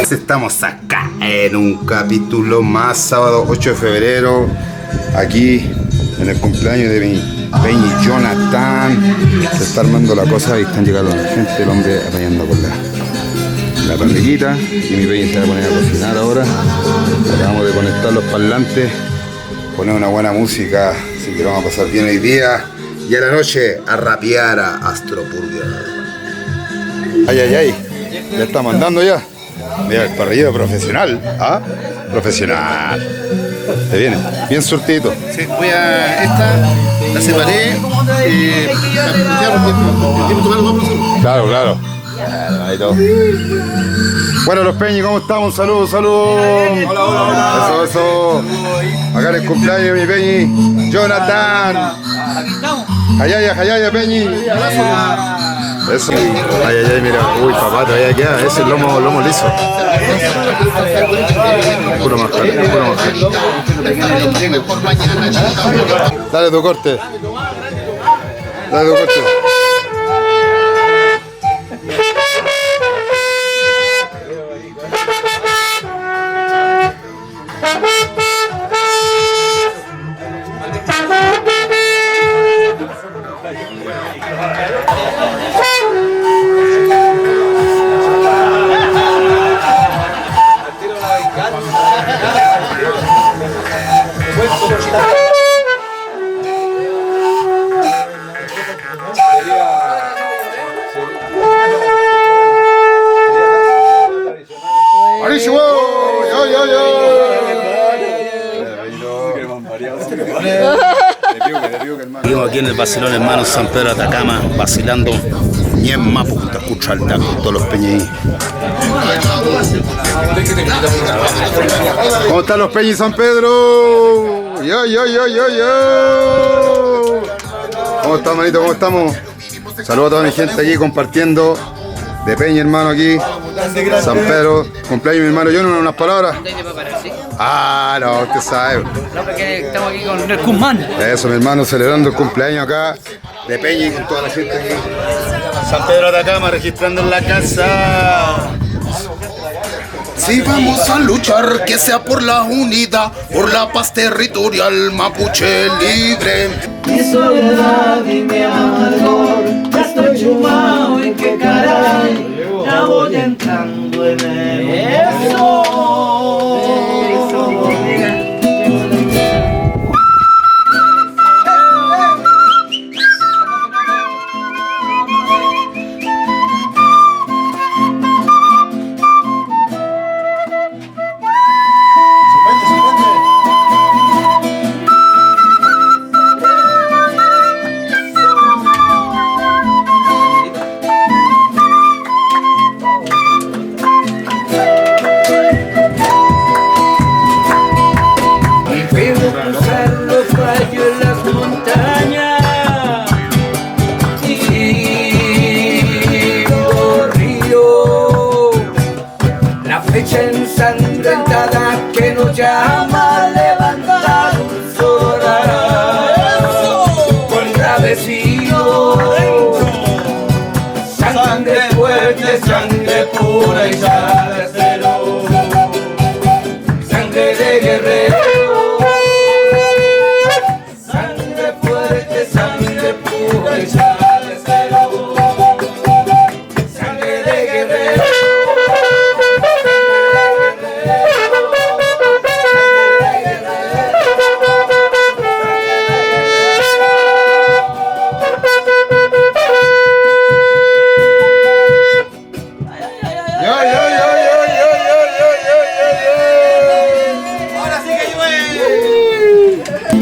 más, estamos acá en un capítulo más, sábado 8 de febrero, aquí en el cumpleaños de mi Peñi Jonathan. Se está armando la cosa y están llegando la gente, el hombre apañando con la parrillita, y mi Peñi se va a poner a cocinar ahora. Acabamos de conectar los parlantes, poner una buena música, así que lo vamos a pasar bien hoy día, y a la noche a rapear a Astropurger. Ay, ay, ay, ya estamos andando ya. Mira, el parrillero profesional, ¿ah? Profesional. Te viene, bien surtidito. Sí, voy a esta, la separé, Claro, claro. Ahí todo. Bueno, los Peñi, ¿cómo estamos? Salud, salud. Hola, hola, hola. Eso, eso. Acá en el cumpleaños de mi Peñi Jonathan. Jayaya, jayaya, Peñi. Eso. Ay, ay, ay, mira. Uy, papá, todavía queda. Ese es el lomo liso. Puro manjar, puro manjar. Dale tu corte. Dale tu corte. Seguimos aquí en el vacilón hermano San Pedro de Atacama, vacilando. Ñem Mapu, te escucha el taco, todos los Peñi. ¿Cómo están los Peñi San Pedro? Yo, yo, yo, yo, yo. ¿Cómo están, manito? ¿Cómo estamos? Saludos a toda mi gente aquí compartiendo de Peñi, hermano, aquí. San Pedro, cumpleaños mi hermano John, unas palabras. Ah, no, usted sabe. No, porque estamos aquí con el Cusman. Eso, mi hermano, celebrando el cumpleaños acá de Peñi con toda la gente aquí. San Pedro de Atacama, registrando en la casa. Si vamos a luchar, que sea por la unidad, por la paz territorial mapuche libre. Mi soledad y mi amargor, ya estoy chumado en qué caray, ya voy entrando en el ensangrentada que nos llama a levantar un solar contra vecinos. Sangre fuerte, sangre pura y salsero, sangre de guerrero. Sangre fuerte, sangre pura y salsero, sangre de guerrero.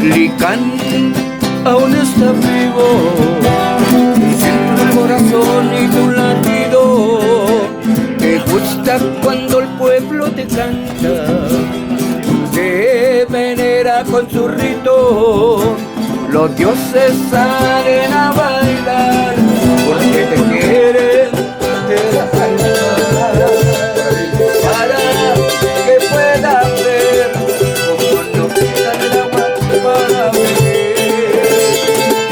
Licán aún está vivo, siento el corazón y tu latido. Te gusta cuando el pueblo te canta, te venera con su rito. Los dioses salen a bailar porque te quieren, te la cantar, para que puedas ver cómo no quitan el agua para beber.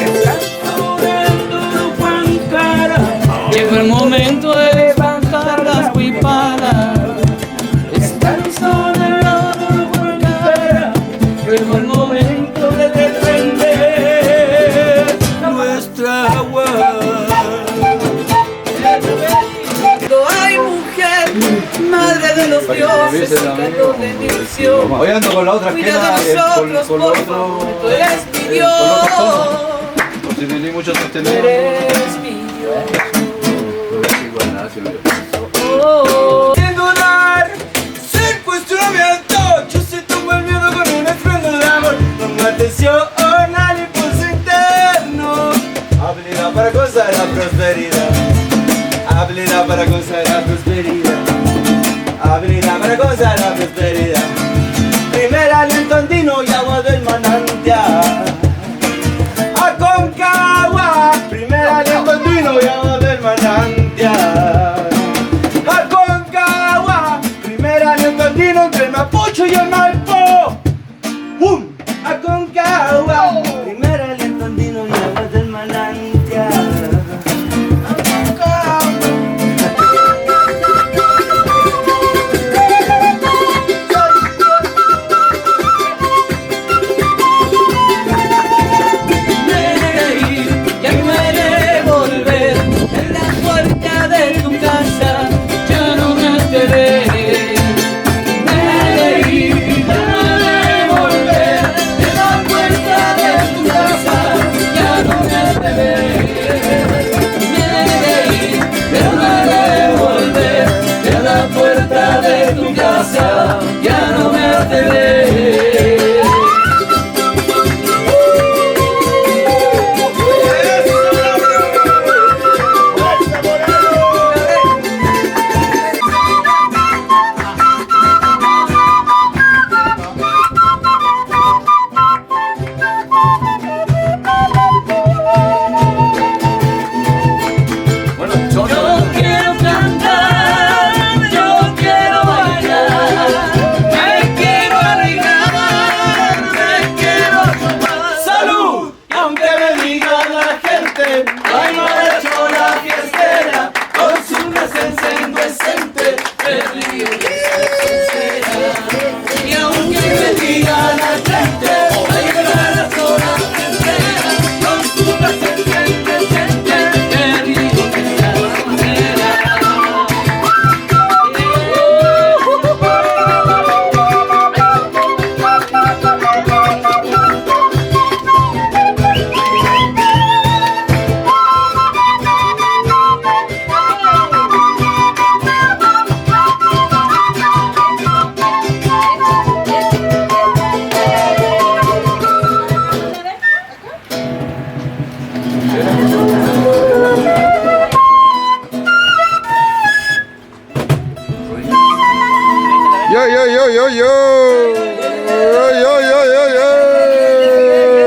Estás sudando Juan Cara, llegó el momento de levantar las huipadas. madre de los dioses, creador de mi visión. Hoy ando con la otra Cuida esquina, de nosotros, con por lo favor, otro. tú eres mi con Dios. lo otro tono. Por si no hay mucho Tú sostenido. eres mi Dios. Sin dudar, sin cuestionamiento, yo sí tomo el miedo con un estruendo de amor. Pongo atención al impulso interno. Habilidad para gozar la prosperidad. Habilidad para gozar la prosperidad. Habilidad para gozar la prosperidad. Primer aliento andino y agua del manantial. Aconcagua, primer aliento andino y agua del manantial. Aconcagua, primer aliento andino entre el Mapucho y el Maipo. Aconcagua, primer aliento andino y agua del manantial. Ya no me atreveré.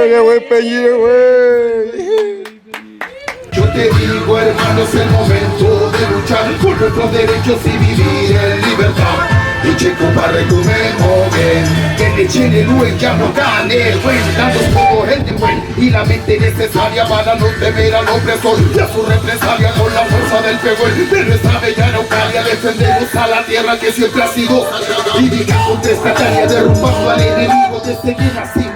¡Qué buen peñero, güey! Yo te digo, hermano, es el momento de luchar por nuestros derechos y vivir en libertad. Y checo para recomer joven, que le echen el buen ya no gane, buen, dando poco el de buen y la mente necesaria para no temer al opresor y a su represalia con la fuerza del pegón. De nuestra bella Araucaria defendemos a la tierra que siempre ha sido vivica contra esta tarea, derrumbando al enemigo desde que nacimos.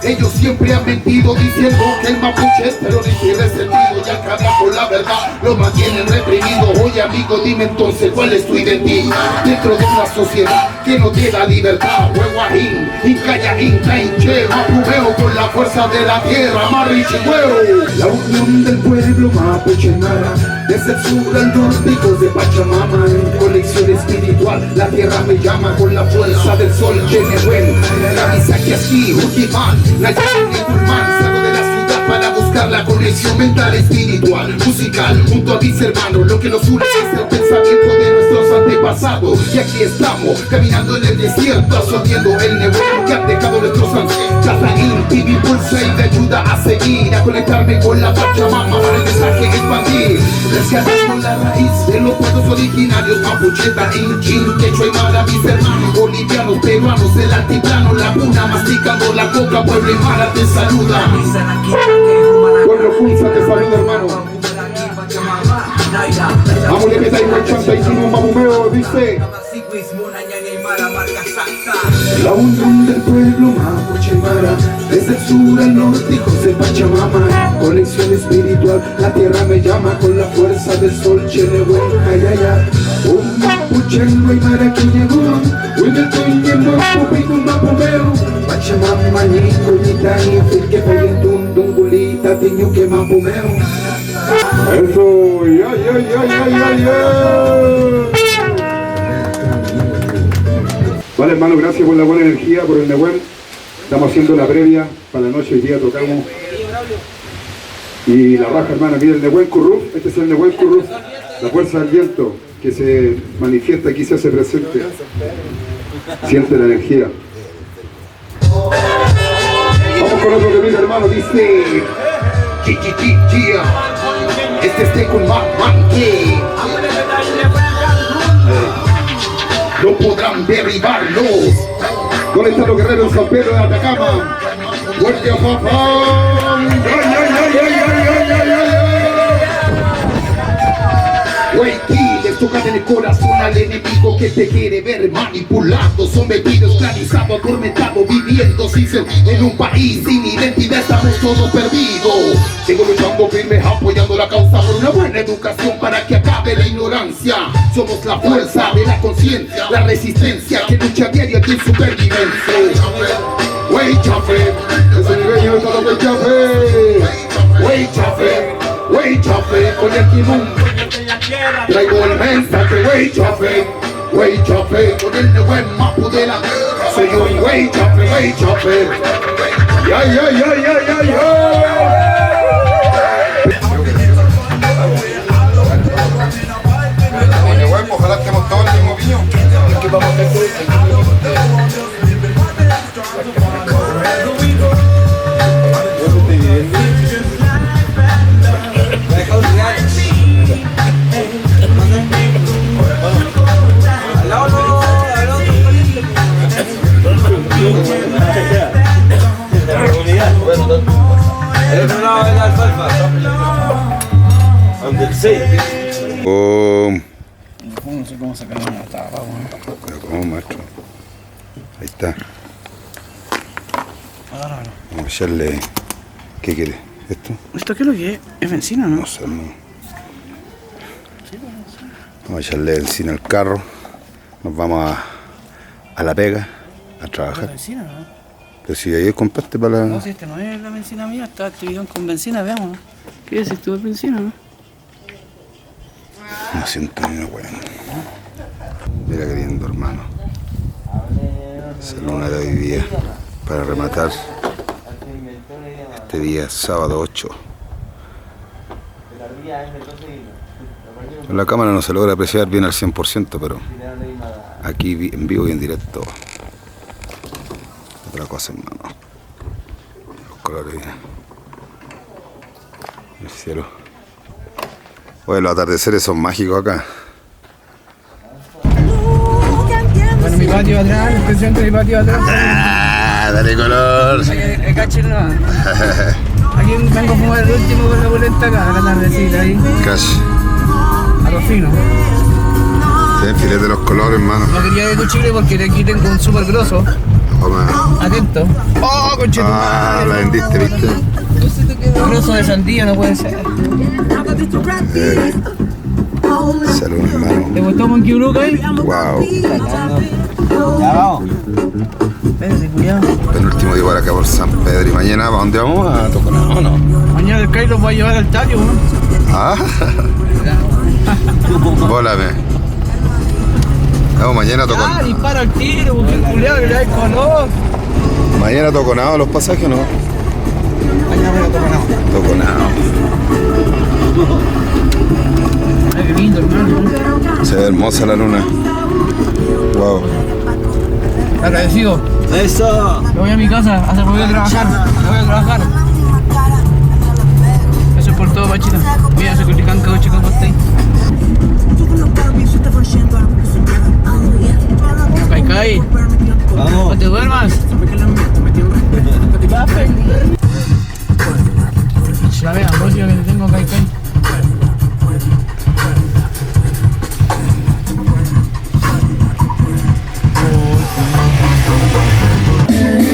Ellos siempre han mentido diciendo que el mapuche es terrorista y resentido, y al cambiar por la verdad lo mantienen reprimido. Oye amigo, dime entonces cuál es tu identidad dentro de una sociedad que no te da libertad. Huehuajín, Incayajín, Tainche, Mapumeo con la fuerza de la tierra, Marichihueo. La unión del pueblo mapuche mara, desde el sur al norte de Pachamama, en conexión espiritual, la tierra me llama con la fuerza del sol. Chenehuel, la misa que así, Ujimán, Nayarit y Tulmán, salgo de la ciudad para buscar la conexión mental, espiritual, musical, junto a mis hermanos. Lo que nos une es el pensamiento de nuestros antepasados. Y aquí estamos, caminando en el desierto, absorbiendo el nebulo que han dejado nuestros ancestros. Cazaín, y mi impulsa y me ayuda a seguir, a conectarme con la Pachamama para el mensaje expandir. Rescatamos la raíz de los pueblos originarios, mapucheta, inchín, quechua y mara, mis hermanos bolivianos, peruanos, el altiplano, la cuna, masticando la coca, pueblo y mara te saluda. Pueblo Funza te saluda, hermano. Vamos, le metáis con chanta y sin un mapumeo, dice. La unión del pueblo mapuche mara, desde el sur al norte, hijos de Pachamama, conexión espiritual, la tierra me llama con la fuerza del sol, Chenehuel, Ayaya. Un mapuchano y maraquinegón, un etoño mapu un mapumeo, pachamam manico y tani, que vayan dungulita, tiño que mapumeo. Eso, Vale, hermano, gracias por la buena energía, por el Nehuel. Estamos haciendo la previa para la noche, hoy día tocamos. Y la raja, hermana, mira el Nehuel Curruf, este es el Nehuel Curruf, la fuerza del viento que se manifiesta aquí, se hace presente. Siente la energía. Vamos con otro que mira, hermano, dice... Este es con Manque. No podrán derribarlos. ¿Dónde están los guerreros en San Pedro de Atacama? ¡Fuerte a papá! Les tocan en el corazón al enemigo que te quiere ver manipulado, sometido, esclavizado, atormentado, viviendo sin ser en un país sin identidad, estamos todos perdidos. Sigo luchando firme, apoyando la causa por una buena educación para que acabe la ignorancia. Somos la fuerza de la conciencia, la resistencia que lucha diario aquí en supervivencia. Wey chafe, ese nivel de todo wey chafe. Wey chafe, con el timón. Traigo el mensaje, wey chafe, con el Nehuel mapu de la guerra. Soy yo, wey chafe. Ya. Nehuel, ojalá estemos todos en el mismo piño. Aquí vamos a No sé cómo sacar una tapa, Pero cómo, maestro. Ahí está. Vamos a echarle... ¿Qué quiere? ¿Esto? ¿Esto qué es lo que es? ¿Es benzina, no? No sé, hermano. Vamos a echarle benzina al carro. Nos vamos a la pega a trabajar. ¿Benzina, no? Pero si ayer compraste para la... No, si este no es la benzina mía, está este bidón con benzina, veamos. ¿Qué decís tú de benzina, no? No siento ni una weá. Mira qué lindo, hermano. Esa luna de hoy día para rematar este día sábado 8. En la cámara no se logra apreciar bien al 100%, pero aquí en vivo y en directo otra cosa, hermano. Los colores, el cielo. Oye, los atardeceres son mágicos acá. Bueno, mi patio atrás, el presidente de mi patio atrás. ¡Ah! ¡Dale color! Cáchenlo. Aquí vengo a fumar el último con la boleta acá, a la tardecita ahí. Cash. A lo fino. Sí, filete los colores, hermano. No quería de cuchillo porque aquí tengo un súper grosso. Toma. Atento. ¡Oh, conchetumare! Ah, la vendiste, ¿viste? Grosso de sandía no puede ser. Salud, hermano. ¿Te gustó Monkey Blue ahí? Wow. Ya vamos. Espérate, cuidado. Penúltimo día por acá por San Pedro. ¿Y mañana para dónde vamos? ¿A Toconao o no? Mañana el Kai los va a llevar al tallo, ¿no? Ah. Volame. Vamos mañana a Ah, Toconao. dispara el tiro, porque el culiado que le da el color. Mañana a Toconao los pasajes, ¿no? Mañana voy a Toconao. Toconao. Ay, qué lindo, hermano. Se ve hermosa la luna. Wow. Agradecido. Eso. Me voy a mi casa, me voy a trabajar. Me voy a trabajar. Eso es por todo, Pachita. Mira, se critican cada chico con usted. Kai. Vamos. No te duermas. La vea, música que tengo Kai.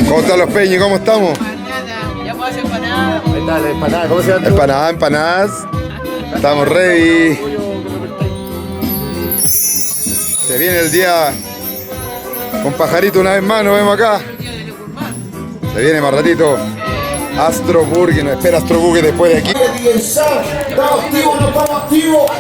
¿Cómo están los peñis? ¿Cómo estamos? Ya puedo hacer empanada. Dale, empanada, ¿cómo se llama? Empanadas, empanadas. Estamos ready. Se viene el día con Pajarito una vez más, nos vemos acá. Se viene más ratito. Astro Burger, nos espera Astro Burger después de aquí. Estamos activos, no estamos activos.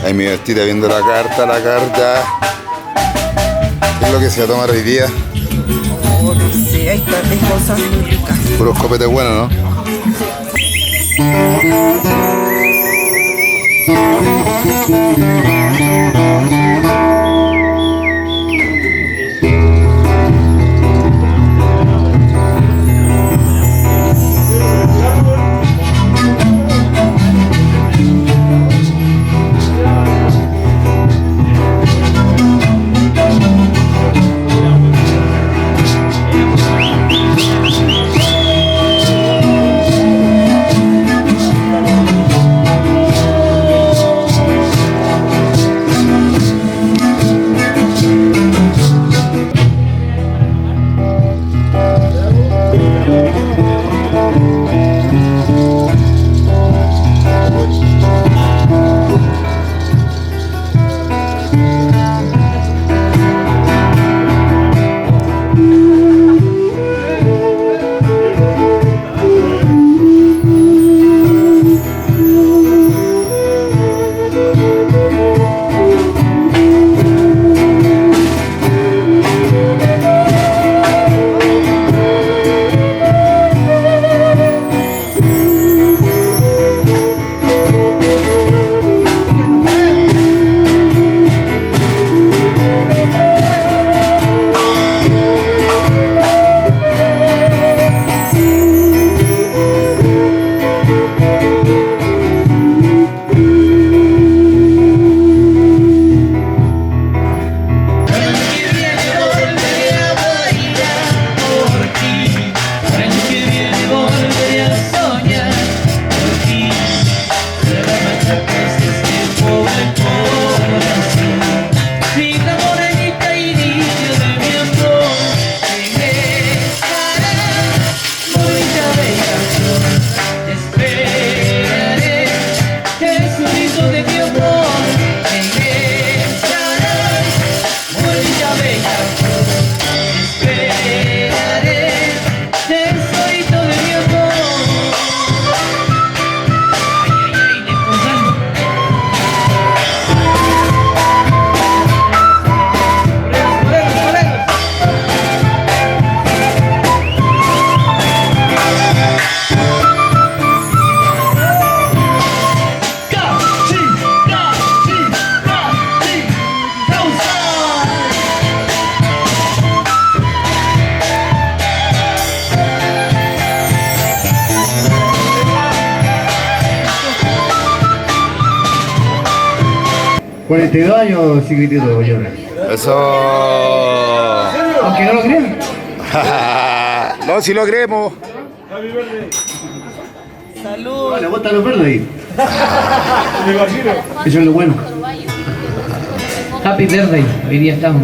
Ahí mi vestida viendo la carta. ¿Qué es lo que se va a tomar hoy día? Oh, no sé, hay cosas muy ricas. Puros copetes buenos, ¿no? $42 años, chiquitito, yo. Eso. Aunque no lo crean. No, si lo creemos. Salud. Le gustan los verdes ahí. Eso es lo bueno. Happy Birthday, hoy día estamos.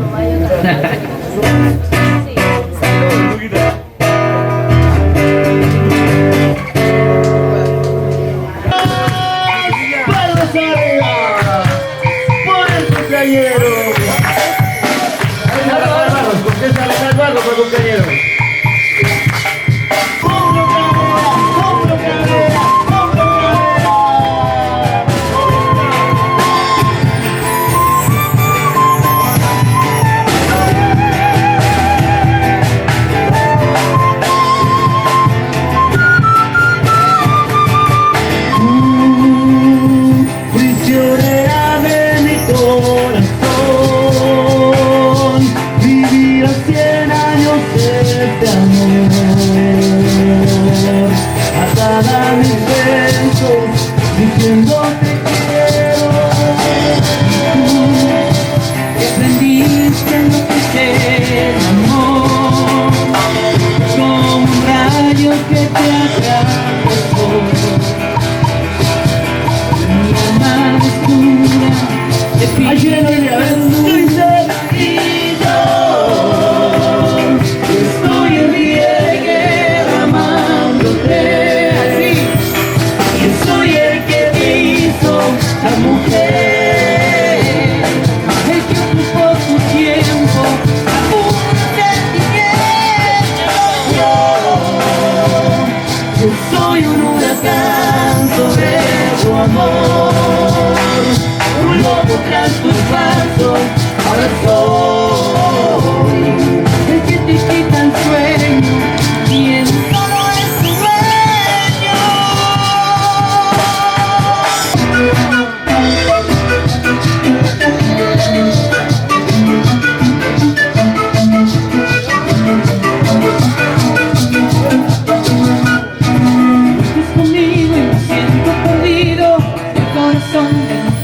soy un huracán sobre tu amor, un lobo tras tus pasos. Ahora soy el que te quita el sueño y en solo es tu dueño. Estás conmigo y me siento perdido, el corazón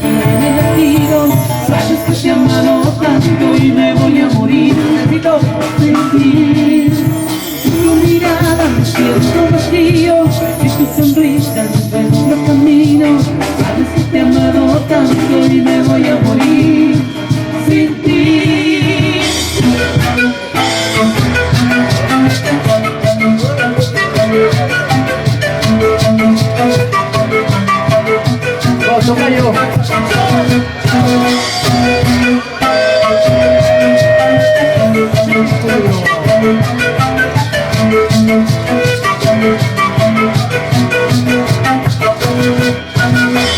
tiene latido. Sabes que te he amado tanto y me voy a morir. Necesito sentir tu mirada, me siento vacío y tu sonrisa nuestro camino. Sabes que te he amado tanto y me voy a morir sin ti. Toca yo.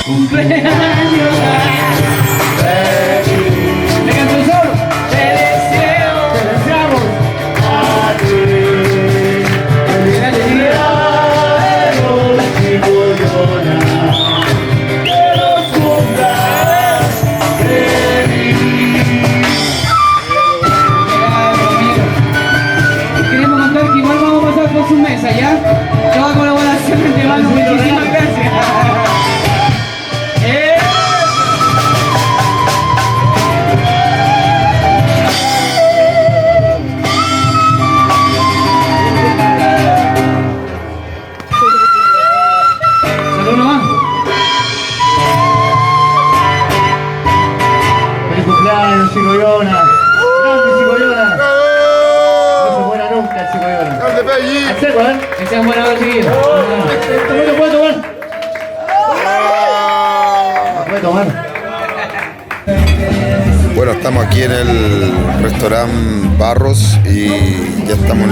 Cumpleaños, le canto solo. Te deseo, te deseamos a ti. Queremos contar que igual vamos a pasar por su mesa, ¿ya? Toda colaboración de mano, muchísimas gracias. Salud nomás. Feliz cumpleaños, Chicoyona. Grande Chicoyona. No se muera nunca el Chicoyona. ¡Grande Pelli! Al seco, ¿eh? Que sean buenas noches, chiquillos. ¿No te puedo tomar? ¿No puede tomar? Bueno, estamos aquí en el restaurante Barros y ya estamos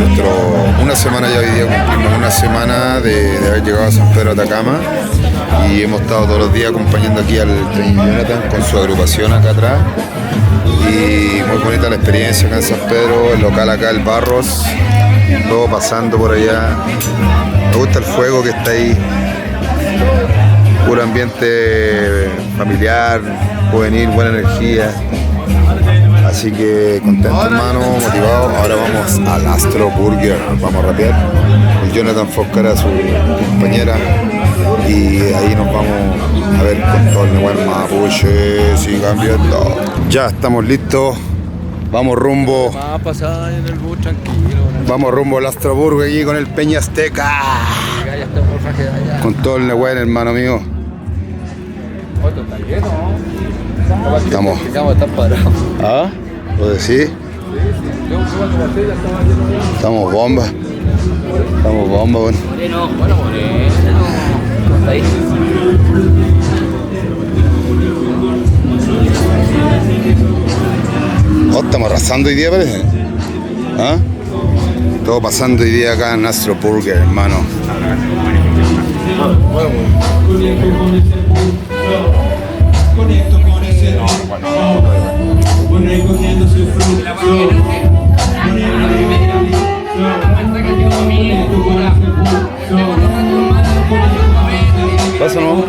una semana ya hoy día, cumplimos una semana de haber llegado a San Pedro de Atacama y hemos estado todos los días acompañando aquí al Tren Jonathan con su agrupación acá atrás y muy bonita la experiencia acá en San Pedro, el local acá, el Barros, todo pasando por allá. Me gusta el fuego que está ahí, puro ambiente familiar, juvenil, buena energía. Así que contento, hermano, motivado. Ahora vamos al Astro Burger, vamos a rapear con Jonathan Foscara, su compañera, y ahí nos vamos a ver con todo el buen Mapuche, si cambiando. Ya estamos listos, vamos rumbo. Vamos rumbo al Astro Burger aquí con el Peña Azteca. Con todo el buen hermano mío. Estamos. ¿Ah? ¿Lo decís? Estamos bomba. Estamos bomba, bueno. Oh, estamos arrasando hoy día, parece. ¿Ah? Todo pasando hoy día acá en Astro Burger, hermano. Conecto con ese voy recogiendo su fruto. Pasa, ¿no?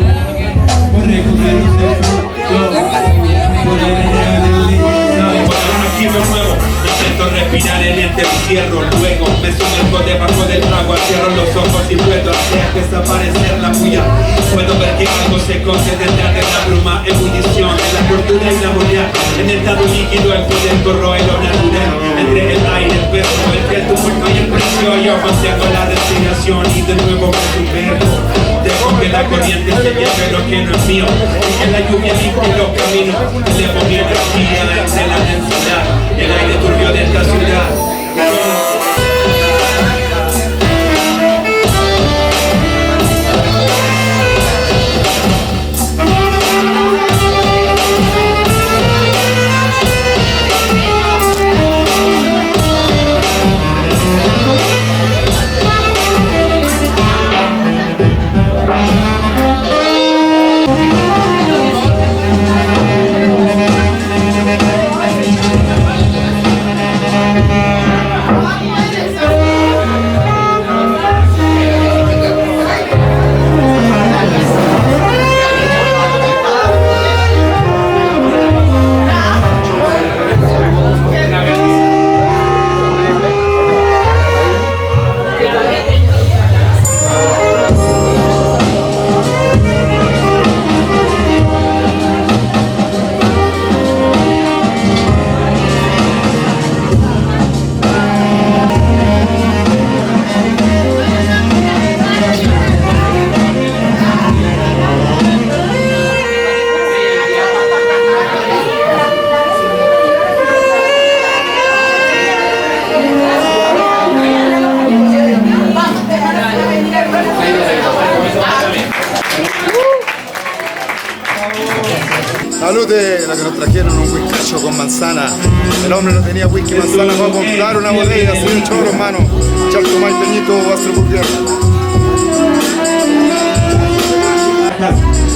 Intento respirar en este encierro. Luego me sumerjo debajo del agua. Cierro los ojos y puedo hacer desaparecer la bulla. Puedo ver que algo se esconde detrás de la bruma. Ebullición de la fortuna y la moneda. En el estado líquido el poder corroe lo natural. Entre el aire, el verbo, el tumulto y el precio. Yo mantengo la respiración y de nuevo me sumerjo. Dejo que la corriente se lleve lo que no es mío. Y que la lluvia limpie los caminos. Elevo mi energía entre la densidad. El aire turbio de esta ciudad. Salute, la que nos trajeron un whiskacho con manzana. El hombre no tenía whisky y manzana para comprar una botella, así de choro, hermano. Charco May Peñito, Astroburger.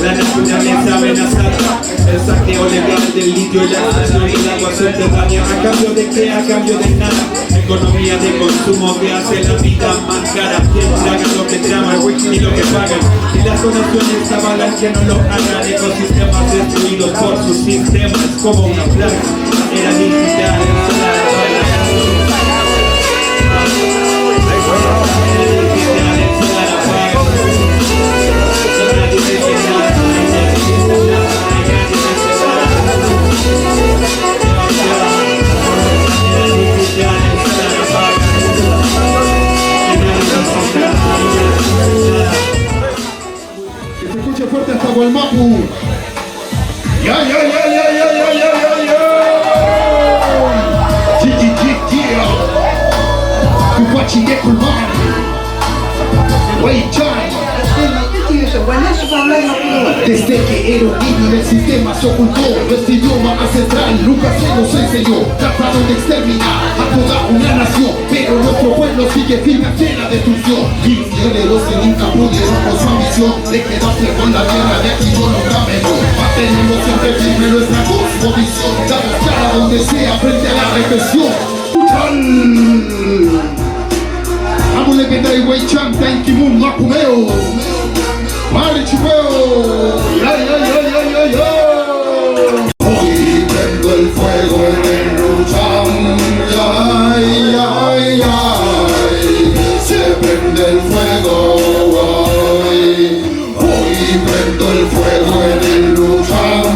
La naturaleza amenazada, el saqueo legal del litio y la extracción del agua subterránea. ¿A cambio de qué? A cambio de nada. Economía de consumo que hace la vida más cara. Quien traga lo que traman y lo que pagan. Y las donaciones avalan que no lo hagan. Ecosistemas destruidos por sus sistemas como una plaga. Era digital, Que se escuche fuerte hasta Gualmapu. Ya, ya, ya, ya, ya, ya, ya, ya, ya. Kupachi Yekulman. Wei Chan. Desde que era un niño el sistema se ocultó. Nuestro idioma ancestral nunca se nos enseñó. Trataron de exterminar a toda una nación, pero nuestro pueblo sigue firme ante la destrucción. Mis guerreros que nunca pudieron con su ambición de quedarse con la tierra de aquí yo no cambió. Mantenemos siempre firme nuestra cosmovisión. Damos cara donde sea frente a la represión. Amule Bedai Wei Chan Tankimun Mapumeo. Mari Chupeo, ya, ya, ya, ya, ya, ya. Hoy prendo el fuego en el Rucham, ay, ay, ay, se prende el fuego hoy. Hoy prendo el fuego en el Rucham,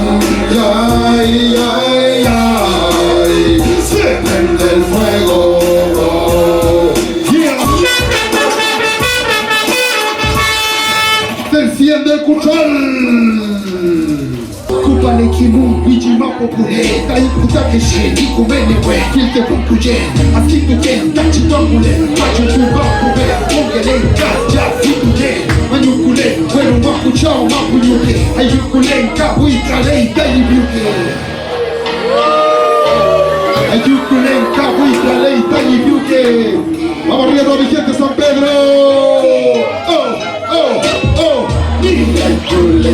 ay, ay, ay, se prende el fuego hoy. Enciende el cuchal. Kupale kimu wijima popule. Tai kutake shen ikumene we. Kilte pukujen. Akitu ken tachi tongule. Pacho tuba kube. Ongele kaja fitujen. Manyukule. Wero maku chao maku yuke. Ayukule kabu itrale itayi buke. Ayukule kabu itrale itayi buke. Vamos arriba mi gente San Pedro. Oh, oh, oh. Ayukule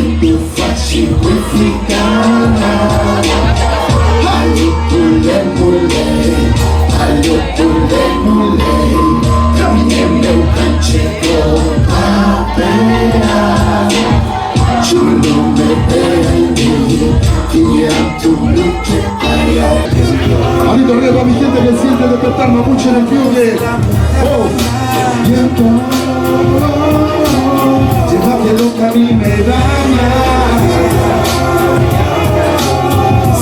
faci africana. Ayukule mule. Ayukule mule. Caminemos meu canchego papera. Chulo me bendi. Que a tu luche allá. Ahorita arriba mi gente que siente despertar mapuche en el fiume. Oh, viento. Lleva que lo que a mí me daña.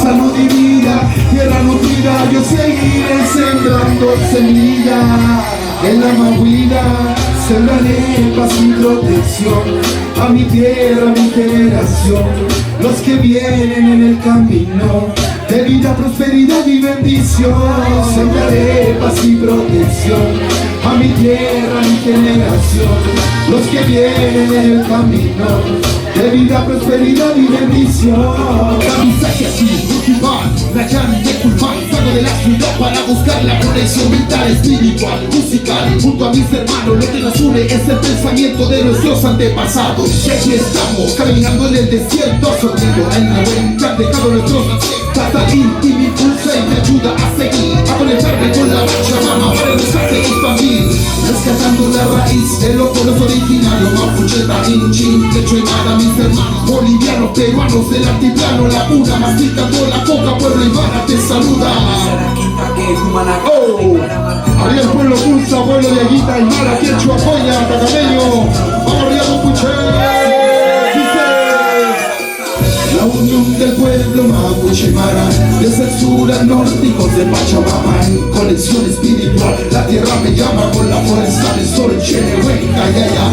Salud y vida, tierra nutrida, yo seguiré sembrando semilla. En la mahuida sembraré paz y protección a mi tierra, a mi generación. Los que vienen en el camino de vida, prosperidad y bendición. Sembraré paz y protección a mi tierra, a mi generación. Los que vienen en el camino de vida, prosperidad y bendición. Camisaje así, Rukiman, Nayan de Kulman. Salgo de la ciudad para buscar la conexión vital, espiritual, musical. Junto a mis hermanos lo que nos une es el pensamiento de nuestros antepasados. Y aquí estamos, caminando en el desierto, sonido en la huella que han dejado nuestros ancestros. Salir y me impulsa y me ayuda a seguir, a conectarme con la Pachamama para buscar y expandir, rescatando la raíz de los pueblos originarios. Mapuche, Tajín, Chin, Quechua y Mara, mis hermanos bolivianos, peruanos del altiplano, la pura, masticando la coca, pueblo Ivana te saluda. Oh, arriba el pueblo Pulsa, pueblo de Aguita, Aymara, Quechua, Poya, Tacameño. Vamos arriba, Mapuche. La unión del pueblo Mapuche Mara, desde el sur al norte, hijos de Pachamama, en conexión espiritual. La tierra me llama con la foresta del sol, Chenehuenca, Yaya.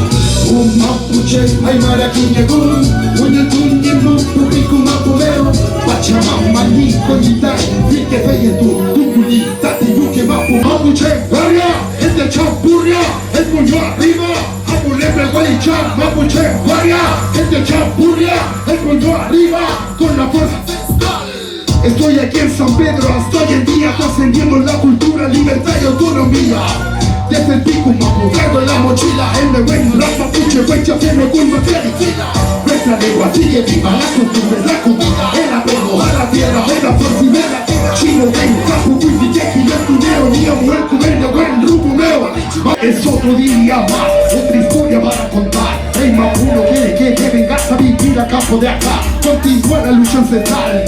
Un Mapuche, Aymara, Quiñegún, Uñetún, Yemú, Pupicu, Mapumeo, Pachamama, Nico, Yitai, Rique, Feyetu, Tuculi, Tati, Yuque, Mapu, Mapuche, Guardia, es de Champurria, el puño arriba. Amule Wei Chan, Mapuche, Guardia, es de Champurria, el puño arriba, con la fuerza. Estoy aquí en San Pedro, hasta hoy en día trascendiendo la cultura, libertad y autonomía. Desde el pico un mapu, traigo en la mochila el buen rap mapuche, buen chafeno, culpa clandestina. Nuestra lengua sigue viva, la costumbre, la comida, el apego a la tierra, el aproximera. Chino, ven, capo, cuipi, tequi, el tuneo, niamo, el cubeno, buen rupumeo. Es otro día más, otra historia para contar. El mapuno que vengas a vivir a campo de acá. Continúa la lucha ancestral.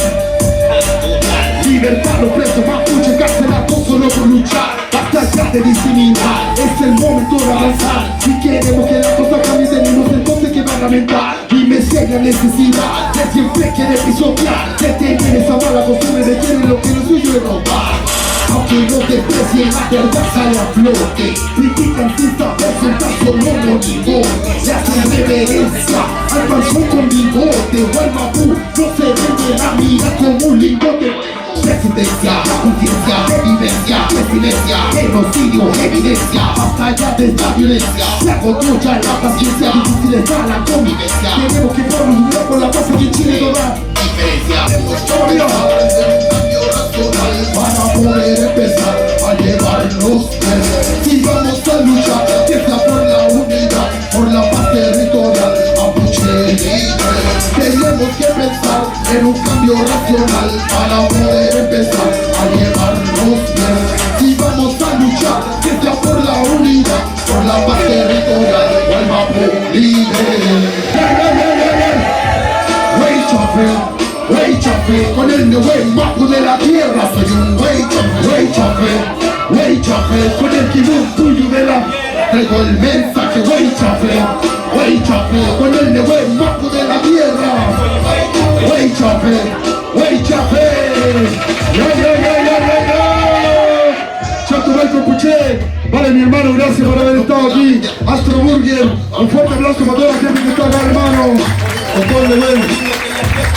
Libertad los presos, mapuche, carcelados solo por luchar. Basta ya de discriminar, es el momento de avanzar. Si queremos que la cosa cambie, tenemos entonces que parlamentar. Y me enseña necesidad de siempre querer pisotear, de tener esa mala costumbre de querer lo que no es suyo y robar. Aunque no desprecien, la verdad sale a flote. Critican sin saber soltar solo monigotes. Le hacen reverencia al panzón con bigote. O al mapú no se vende la mira como un lingote. Presidencia, conciencia, evidencia, residencia, genocidio, evidencia. Basta ya de esta violencia. Se agotó ya la paciencia, difícil está la convivencia. Tenemos que ponernos por la paz aquí en Chile toda diferencia. Para poder empezar a llevarnos bien. Si vamos a luchar, empieza por la unidad, por la paz territorial, mapuche libre. Tenemos que pensar en un cambio racional para poder empezar a llevarnos bien. Si vamos a luchar, empieza por la unidad, por la paz territorial, o el mapu libre. Wey chafe, con el buen mapu de la tierra soy un wey chafe, con el kibun tuyo de la traigo el mensaje, wey chafe, con el buen mapu de la tierra, wey chafe, Chato Michael Puché, vale mi hermano, gracias por haber estado aquí, Astro Burger, un fuerte aplauso para toda la gente que está acá, hermano, con todo el buen.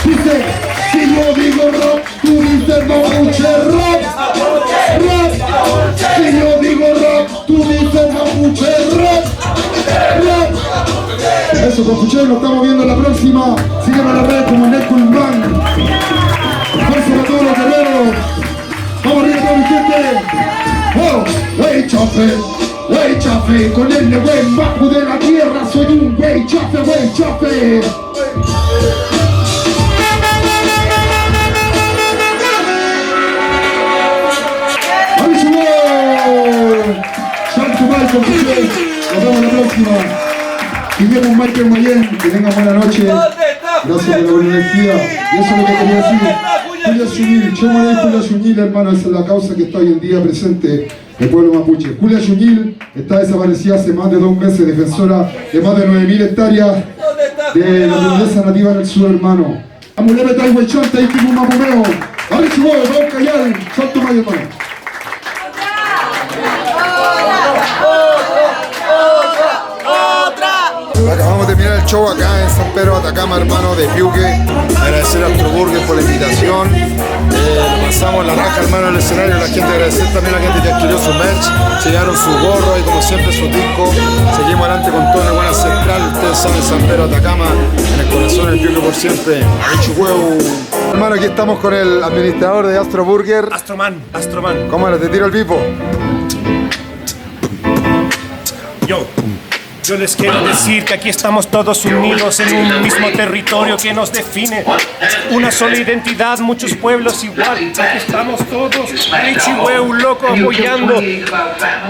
Dice, si yo digo rock, tú dices mapuche rock, rock. Si yo digo rock, tú dices mapuche rock, rock. Eso, mapuche, nos estamos viendo en la próxima. Sígueme en la red como Netcool Man. Fuerza para todos los guerreros. Vamos arriba toda mi gente. Oh, wey chafe, con el buen mapu de la tierra soy un wey chafe. Nos vemos la próxima. Y vemos Michael Mayen, que tengan buena noche. Gracias por la buena energía. Y eso es lo que quería decir. Julia Xuñil, Julia Xuñil, hermano, esa es la causa que está hoy en día presente el pueblo mapuche. Julia Xuñil está desaparecida hace más de 2 meses, defensora de más de 9.000 hectáreas de la naturaleza nativa en el sur, hermano. Amuleme Taihuechanta y Timu Mapumeo. Arichibo, Don Cayal, Salto Mayo, hermano. Acabamos de terminar el show acá en San Pedro Atacama, hermano, de Piuque. Agradecer a Astro Burger por la invitación. Pasamos la raja, hermano, en el escenario. La gente, agradecer también a la gente que adquirió su merch, se llevaron su gorro y como siempre su disco. Seguimos adelante con toda una buena central. Ustedes saben, San Pedro Atacama, en el corazón del Piuque por siempre. Hermano, aquí estamos con el administrador de Astro Burger. Astroman. ¿Cómo era? ¿Te tiro el pipo? Yo les quiero decir que aquí estamos todos unidos en un mismo territorio que nos define. Una sola identidad, muchos pueblos igual. Aquí estamos todos, Richihueu, loco, apoyando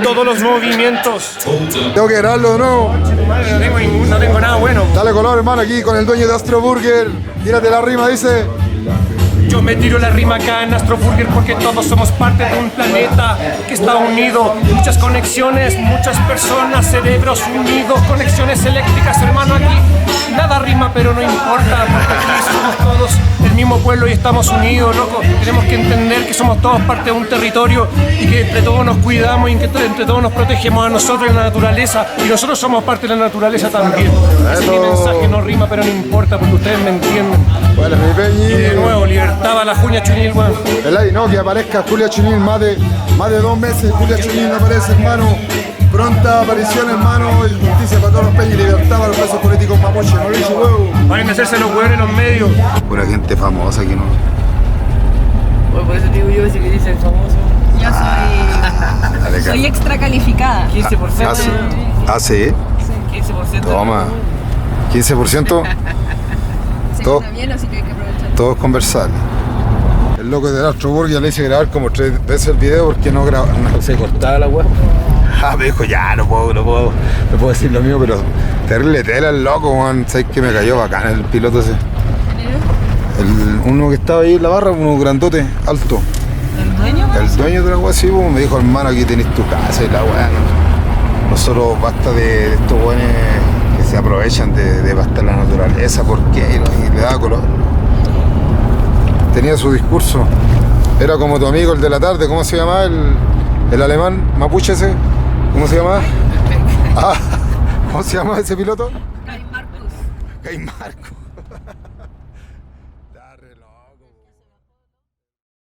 todos los movimientos. ¿Tengo que grabarlo o no? No tengo nada bueno. Dale color, hermano, aquí con el dueño de Astro Burger. Tírate la rima, dice. Yo me tiro la rima acá en Astro Burger porque todos somos parte de un planeta que está unido. Muchas conexiones, muchas personas, cerebros unidos, conexiones eléctricas, hermano, aquí nada rima, pero no importa, porque aquí somos todos el mismo pueblo y estamos unidos, loco. Tenemos que entender que somos todos parte de un territorio y que entre todos nos cuidamos y que entre todos nos protegemos a nosotros y la naturaleza, y nosotros somos parte de la naturaleza también. Ese es mi mensaje, no rima, pero no importa, porque ustedes me entienden. Bueno, mi Peñi. Y de nuevo, libertad a la Julia Xuñil, weón. No, que aparezca Julia Xuñil, más de 2 meses Julia Xuñil no aparece, hermano. Pronta aparición, hermano, y justicia para todos los peñas y libertad para los presos políticos mapuche. No le hice huevo. Vayan a hacerse los huevos en los medios. Pura gente famosa aquí, ¿no? Por eso digo yo, si me dicen famoso. Yo Dale, soy extra calificada. 15%. Ah, sí. 15%. Toma. 15%. Se Todo. está bien, así que hay que aprovechar. Todos conversar. El loco de Astroburg ya le hice grabar como 3 veces el video porque no graba. No. Se cortaba la weá. Ah, me dijo, ya, no puedo decir lo mío, pero terrible tela el loco, weón. Sabes que me cayó bacán el piloto ese. Uno que estaba ahí en la barra, uno grandote, alto. ¿El dueño? El dueño de la weá, sí, pues, me dijo, hermano, aquí tenés tu casa y la weá. Nosotros basta de estos weones que se aprovechan de bastar la naturaleza, porque y le da color. Tenía su discurso. Era como tu amigo el de la tarde, ¿cómo se llamaba? El alemán mapuche ese. ¿Cómo se llamaba? Ah, ¿cómo se llama ese piloto? Kai Marcus. Kai Marcus.